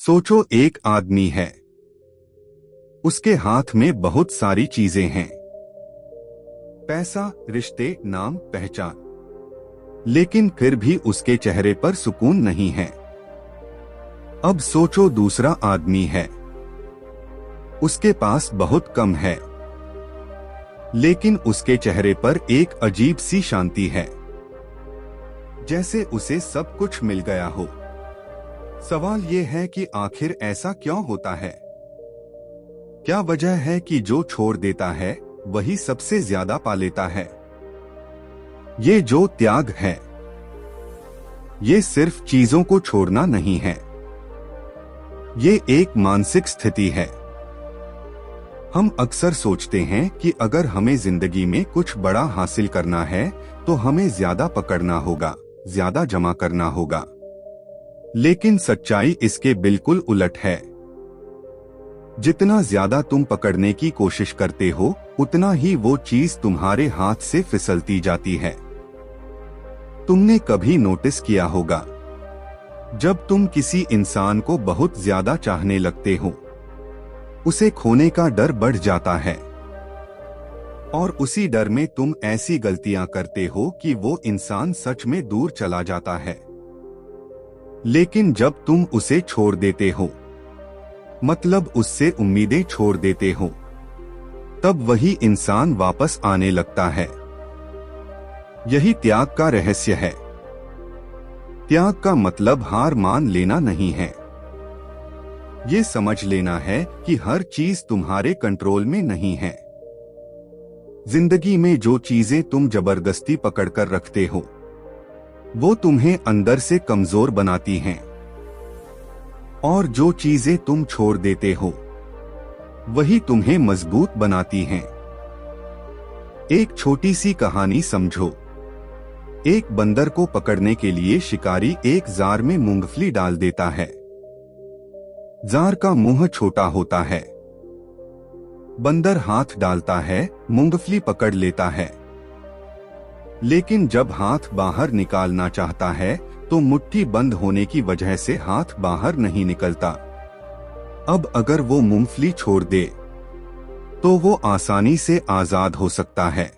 सोचो, एक आदमी है। उसके हाथ में बहुत सारी चीजें हैं। पैसा, रिश्ते, नाम, पहचान। लेकिन फिर भी उसके चेहरे पर सुकून नहीं है। अब सोचो, दूसरा आदमी है। उसके पास बहुत कम है, लेकिन उसके चेहरे पर एक अजीब सी शांति है, जैसे उसे सब कुछ मिल गया हो। सवाल ये है कि आखिर ऐसा क्यों होता है? क्या वजह है कि जो छोड़ देता है वही सबसे ज्यादा पा लेता है? ये जो त्याग है, ये सिर्फ चीजों को छोड़ना नहीं है, ये एक मानसिक स्थिति है। हम अक्सर सोचते हैं कि अगर हमें जिंदगी में कुछ बड़ा हासिल करना है तो हमें ज्यादा पकड़ना होगा, ज्यादा जमा करना होगा। लेकिन सच्चाई इसके बिल्कुल उलट है। जितना ज्यादा तुम पकड़ने की कोशिश करते हो, उतना ही वो चीज तुम्हारे हाथ से फिसलती जाती है। तुमने कभी नोटिस किया होगा, जब तुम किसी इंसान को बहुत ज्यादा चाहने लगते हो, उसे खोने का डर बढ़ जाता है, और उसी डर में तुम ऐसी गलतियां करते हो कि वो इंसान सच में दूर चला जाता है। लेकिन जब तुम उसे छोड़ देते हो, मतलब उससे उम्मीदें छोड़ देते हो, तब वही इंसान वापस आने लगता है। यही त्याग का रहस्य है। त्याग का मतलब हार मान लेना नहीं है। ये समझ लेना है कि हर चीज तुम्हारे कंट्रोल में नहीं है। जिंदगी में जो चीजें तुम जबरदस्ती पकड़कर रखते हो, वो तुम्हें अंदर से कमजोर बनाती हैं, और जो चीजें तुम छोड़ देते हो, वही तुम्हें मजबूत बनाती हैं। एक छोटी सी कहानी समझो। एक बंदर को पकड़ने के लिए शिकारी एक जार में मूंगफली डाल देता है। जार का मुंह छोटा होता है। बंदर हाथ डालता है, मूंगफली पकड़ लेता है। लेकिन जब हाथ बाहर निकालना चाहता है तो मुट्ठी बंद होने की वजह से हाथ बाहर नहीं निकलता। अब अगर वो मूंगफली छोड़ दे तो वो आसानी से आजाद हो सकता है,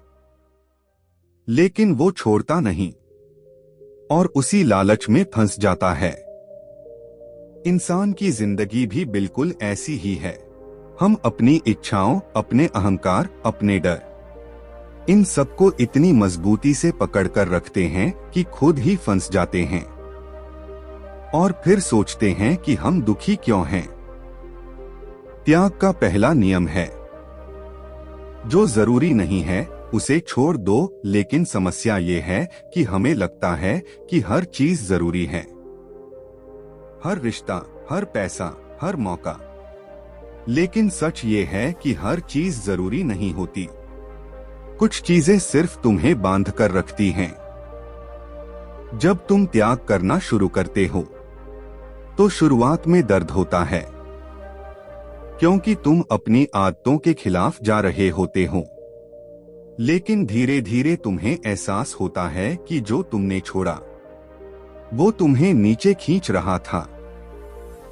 लेकिन वो छोड़ता नहीं और उसी लालच में फंस जाता है। इंसान की जिंदगी भी बिल्कुल ऐसी ही है। हम अपनी इच्छाओं, अपने अहंकार, अपने डर, इन सबको इतनी मजबूती से पकड़कर रखते हैं कि खुद ही फंस जाते हैं, और फिर सोचते हैं कि हम दुखी क्यों हैं। त्याग का पहला नियम है, जो जरूरी नहीं है उसे छोड़ दो। लेकिन समस्या ये है कि हमें लगता है कि हर चीज जरूरी है, हर रिश्ता, हर पैसा, हर मौका। लेकिन सच ये है कि हर चीज जरूरी नहीं होती। कुछ चीजें सिर्फ तुम्हें बांध कर रखती हैं। जब तुम त्याग करना शुरू करते हो तो शुरुआत में दर्द होता है, क्योंकि तुम अपनी आदतों के खिलाफ जा रहे होते हो। लेकिन धीरे धीरे तुम्हें एहसास होता है कि जो तुमने छोड़ा वो तुम्हें नीचे खींच रहा था।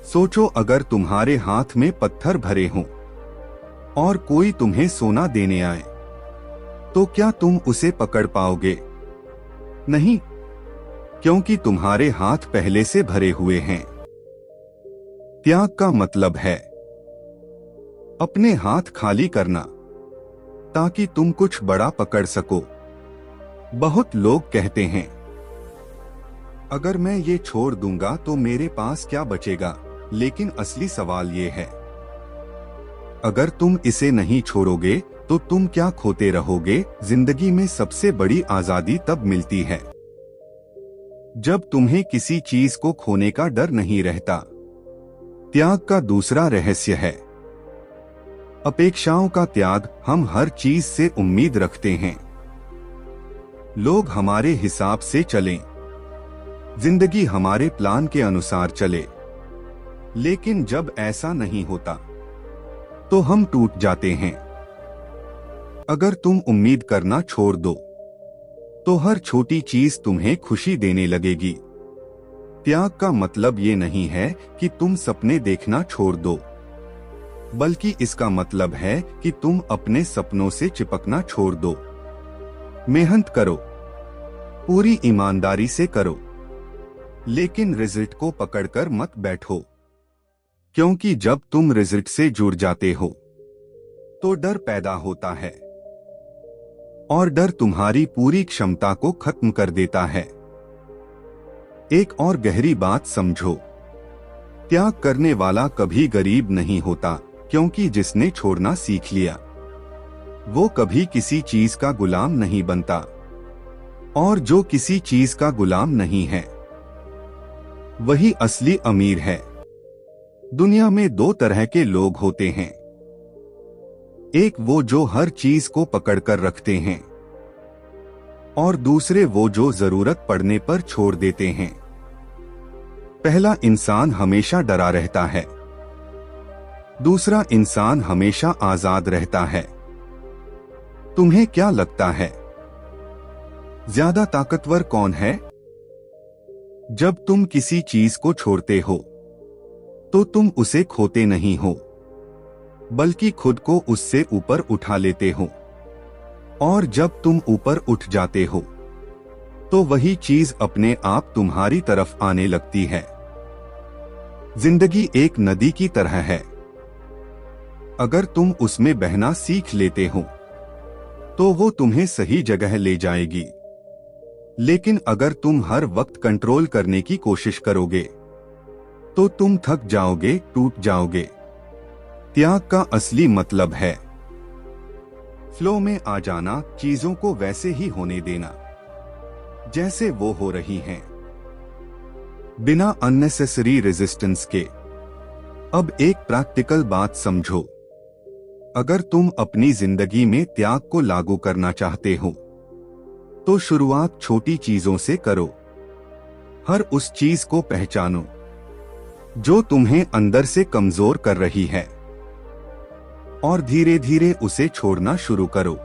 सोचो, अगर तुम्हारे हाथ में पत्थर भरे हों और कोई तुम्हें सोना देने आए, तो क्या तुम उसे पकड़ पाओगे? नहीं, क्योंकि तुम्हारे हाथ पहले से भरे हुए हैं। त्याग का मतलब है अपने हाथ खाली करना, ताकि तुम कुछ बड़ा पकड़ सको। बहुत लोग कहते हैं, अगर मैं ये छोड़ दूंगा तो मेरे पास क्या बचेगा? लेकिन असली सवाल ये है, अगर तुम इसे नहीं छोड़ोगे तो तुम क्या खोते रहोगे? जिंदगी में सबसे बड़ी आजादी तब मिलती है जब तुम्हें किसी चीज को खोने का डर नहीं रहता। त्याग का दूसरा रहस्य है अपेक्षाओं का त्याग। हम हर चीज से उम्मीद रखते हैं, लोग हमारे हिसाब से चलें, जिंदगी हमारे प्लान के अनुसार चले। लेकिन जब ऐसा नहीं होता तो हम टूट जाते हैं। अगर तुम उम्मीद करना छोड़ दो तो हर छोटी चीज तुम्हें खुशी देने लगेगी। त्याग का मतलब ये नहीं है कि तुम सपने देखना छोड़ दो, बल्कि इसका मतलब है कि तुम अपने सपनों से चिपकना छोड़ दो। मेहनत करो, पूरी ईमानदारी से करो, लेकिन रिजल्ट को पकड़कर मत बैठो, क्योंकि जब तुम रिजल्ट से जुड़ जाते हो तो डर पैदा होता है, और डर तुम्हारी पूरी क्षमता को खत्म कर देता है। एक और गहरी बात समझो, त्याग करने वाला कभी गरीब नहीं होता, क्योंकि जिसने छोड़ना सीख लिया वो कभी किसी चीज का गुलाम नहीं बनता, और जो किसी चीज का गुलाम नहीं है वही असली अमीर है। दुनिया में दो तरह के लोग होते हैं, एक वो जो हर चीज को पकड़कर रखते हैं, और दूसरे वो जो जरूरत पड़ने पर छोड़ देते हैं। पहला इंसान हमेशा डरा रहता है, दूसरा इंसान हमेशा आजाद रहता है। तुम्हें क्या लगता है, ज्यादा ताकतवर कौन है? जब तुम किसी चीज को छोड़ते हो तो तुम उसे खोते नहीं हो, बल्कि खुद को उससे ऊपर उठा लेते हो, और जब तुम ऊपर उठ जाते हो तो वही चीज अपने आप तुम्हारी तरफ आने लगती है। जिंदगी एक नदी की तरह है, अगर तुम उसमें बहना सीख लेते हो तो वो तुम्हें सही जगह ले जाएगी, लेकिन अगर तुम हर वक्त कंट्रोल करने की कोशिश करोगे तो तुम थक जाओगे, टूट जाओगे। त्याग का असली मतलब है फ्लो में आ जाना, चीजों को वैसे ही होने देना जैसे वो हो रही हैं, बिना अननेसेसरी रेजिस्टेंस के। अब एक प्रैक्टिकल बात समझो, अगर तुम अपनी जिंदगी में त्याग को लागू करना चाहते हो तो शुरुआत छोटी चीजों से करो। हर उस चीज को पहचानो जो तुम्हें अंदर से कमजोर कर रही है, और धीरे धीरे उसे छोड़ना शुरू करो।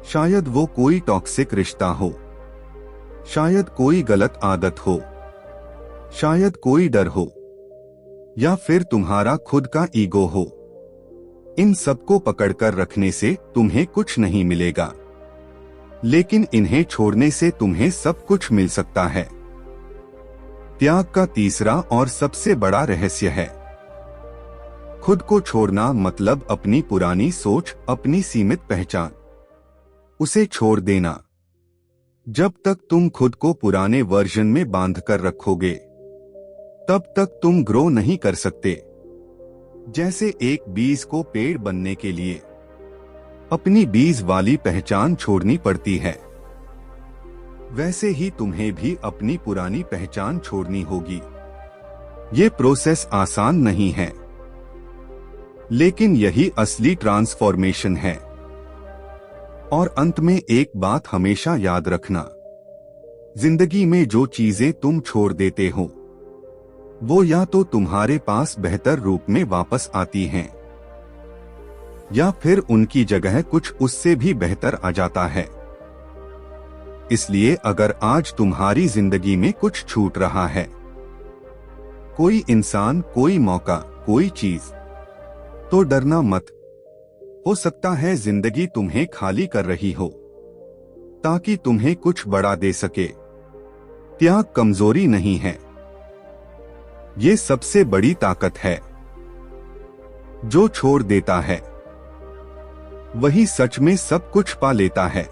शायद वो कोई टॉक्सिक रिश्ता हो, शायद कोई गलत आदत हो, शायद कोई डर हो, या फिर तुम्हारा खुद का ईगो हो। इन सबको पकड़कर रखने से तुम्हें कुछ नहीं मिलेगा, लेकिन इन्हें छोड़ने से तुम्हें सब कुछ मिल सकता है। त्याग का तीसरा और सबसे बड़ा रहस्य है खुद को छोड़ना, मतलब अपनी पुरानी सोच, अपनी सीमित पहचान, उसे छोड़ देना। जब तक तुम खुद को पुराने वर्जन में बांध कर रखोगे तब तक तुम ग्रो नहीं कर सकते। जैसे एक बीज को पेड़ बनने के लिए अपनी बीज वाली पहचान छोड़नी पड़ती है, वैसे ही तुम्हें भी अपनी पुरानी पहचान छोड़नी होगी। ये प्रोसेस आसान नहीं है, लेकिन यही असली ट्रांसफॉर्मेशन है। और अंत में एक बात हमेशा याद रखना, जिंदगी में जो चीजें तुम छोड़ देते हो वो या तो तुम्हारे पास बेहतर रूप में वापस आती हैं, या फिर उनकी जगह कुछ उससे भी बेहतर आ जाता है। इसलिए अगर आज तुम्हारी जिंदगी में कुछ छूट रहा है, कोई इंसान, कोई मौका, कोई चीज, तो डरना मत। हो सकता है जिंदगी तुम्हें खाली कर रही हो ताकि तुम्हें कुछ बड़ा दे सके। त्याग कमजोरी नहीं है, ये सबसे बड़ी ताकत है। जो छोड़ देता है वही सच में सब कुछ पा लेता है।